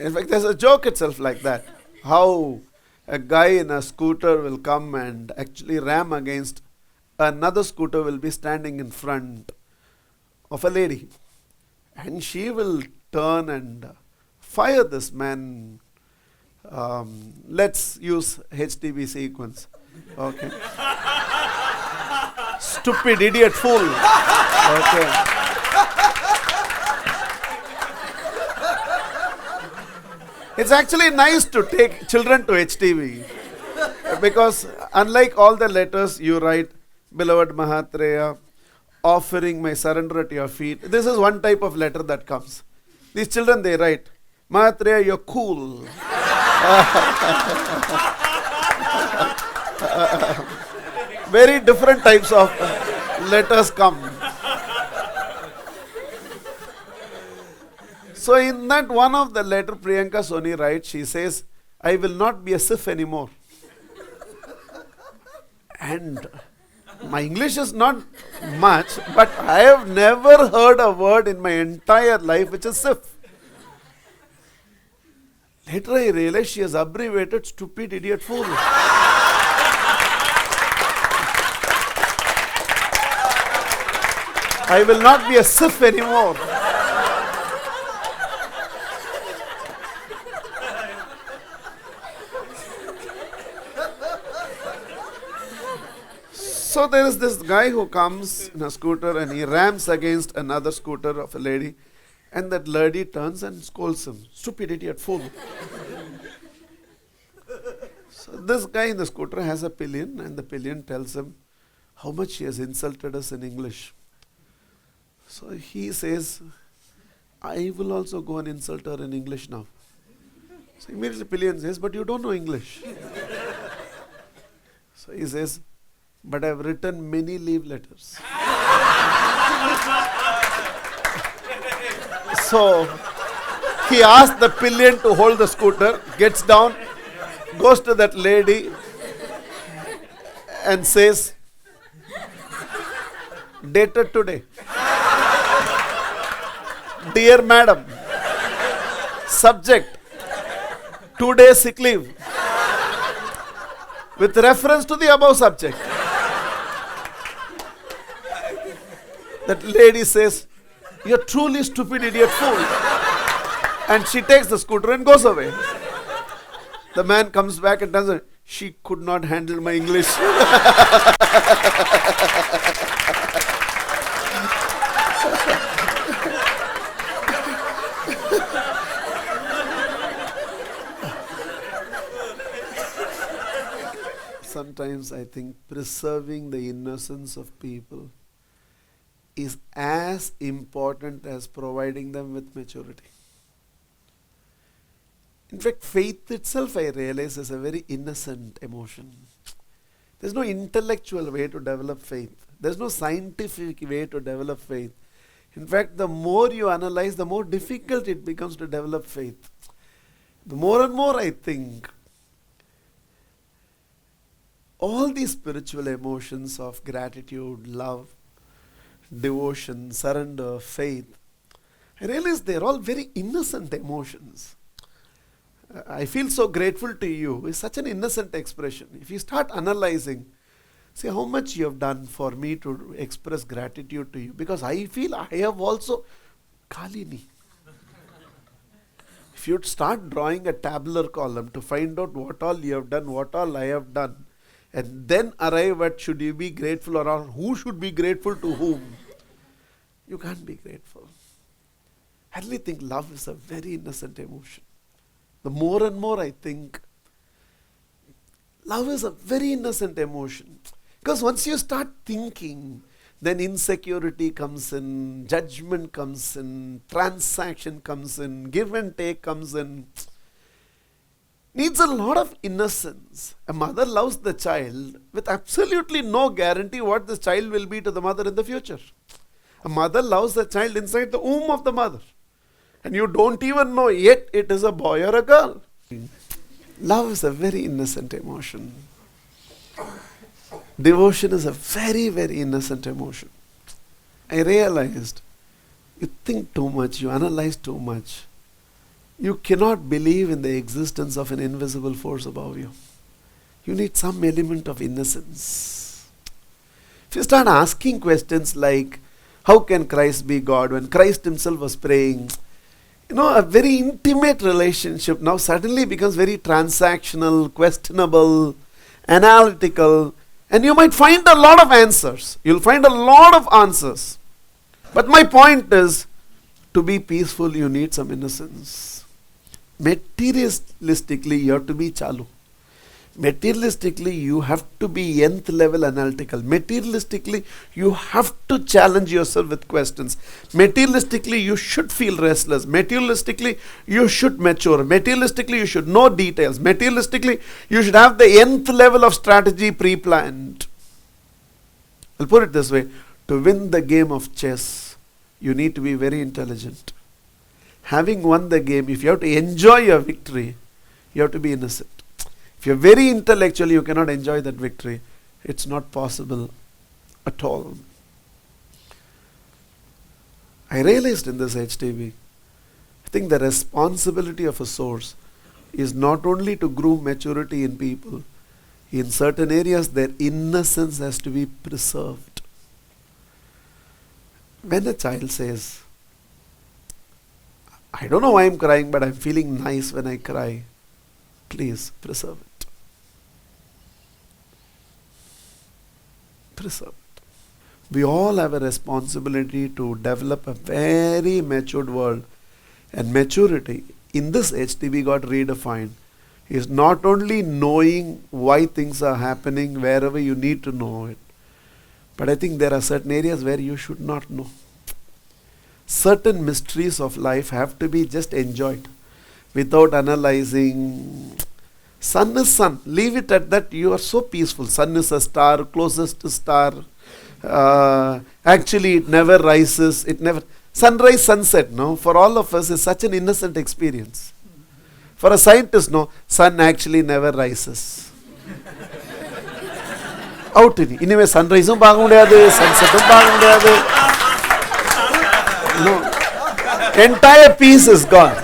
In fact, there's a joke itself like that. How a guy in a scooter will come and actually ram against another scooter will be standing in front of a lady. And she will turn and fire this man. Let's use HTB sequence. Okay. Stupid idiot fool. Okay. It's actually nice to take children to HTV because unlike all the letters you write, beloved Mahatria, offering my surrender at your feet, this is one type of letter that comes. These children, they write, Mahatria, you're cool. Very different types of letters come. So in that one of the letter Priyanka Soni writes, she says, I will not be a sif anymore. And my English is not much, but I have never heard a word in my entire life which is sif. Later I realized she has abbreviated stupid idiot fool. I will not be a sif anymore. So there is this guy who comes in a scooter and he rams against another scooter of a lady, and that lady turns and scolds him. Stupid idiot fool. So this guy in the scooter has a pillion, and the pillion tells him how much he has insulted us in English. So he says, I will also go and insult her in English now. So immediately pillion says, but you don't know English. So he says, but I have written many leave letters. So he asks the pillion to hold the scooter, gets down, goes to that lady and says, dated today. Dear madam, subject, 2 days sick leave. With reference to the above subject. That lady says, you're truly stupid idiot fool. And she takes the scooter and goes away. The man comes back and tells her, she could not handle my English. Sometimes I think preserving the innocence of people is as important as providing them with maturity. In fact, faith itself, I realize, is a very innocent emotion. There's no intellectual way to develop faith. There's no scientific way to develop faith. In fact, the more you analyze, the more difficult it becomes to develop faith. The more and more I think, all these spiritual emotions of gratitude, love, devotion, surrender, faith, I realize they're all very innocent emotions. I feel so grateful to you is such an innocent expression. If you start analyzing, see how much you have done for me to express gratitude to you, because I feel I have also Kalini. If you'd start drawing a tabular column to find out what all you have done, what all I have done, and then arrive at should you be grateful or who should be grateful to whom, you can't be grateful. I really think love is a very innocent emotion. The more and more I think, love is a very innocent emotion. Because once you start thinking, then insecurity comes in, judgment comes in, transaction comes in, give and take comes in. Needs a lot of innocence. A mother loves the child with absolutely no guarantee what this child will be to the mother in the future. A mother loves the child inside the womb of the mother. And you don't even know yet it is a boy or a girl. Love is a very innocent emotion. Devotion is a very, very innocent emotion. I realized you think too much, you analyze too much, You cannot believe in the existence of an invisible force above you. You need some element of innocence. If you start asking questions like, how can Christ be God? When Christ himself was praying, a very intimate relationship now suddenly becomes very transactional, questionable, analytical, and you might find a lot of answers. You'll find a lot of answers. But my point is, to be peaceful, you need some innocence. Materialistically, you have to be chalu. Materialistically, you have to be nth level analytical. Materialistically, you have to challenge yourself with questions. Materialistically, you should feel restless. Materialistically, you should mature. Materialistically, you should know details. Materialistically, you should have the nth level of strategy pre-planned. I'll put it this way. To win the game of chess, you need to be very intelligent. Having won the game, if you have to enjoy your victory, you have to be innocent. If you're very intellectual, you cannot enjoy that victory. It's not possible at all. I realized in this HTB, I think the responsibility of a source is not only to groom maturity in people, in certain areas their innocence has to be preserved. When a child says, I don't know why I'm crying, but I'm feeling nice when I cry, please preserve it. Preserve it. We all have a responsibility to develop a very matured world. And maturity, in this HTB got redefined, is not only knowing why things are happening wherever you need to know it, but I think there are certain areas where you should not know. Certain mysteries of life have to be just enjoyed without analyzing. Sun is sun. Leave it at that. You are so peaceful. Sun is a star, closest star. Actually, it never rises. It never. Sunrise, sunset, no? For all of us, is such an innocent experience. For a scientist, no? Sun actually never rises. Out in it. Anyway, sunrise sunset no. Entire piece is gone.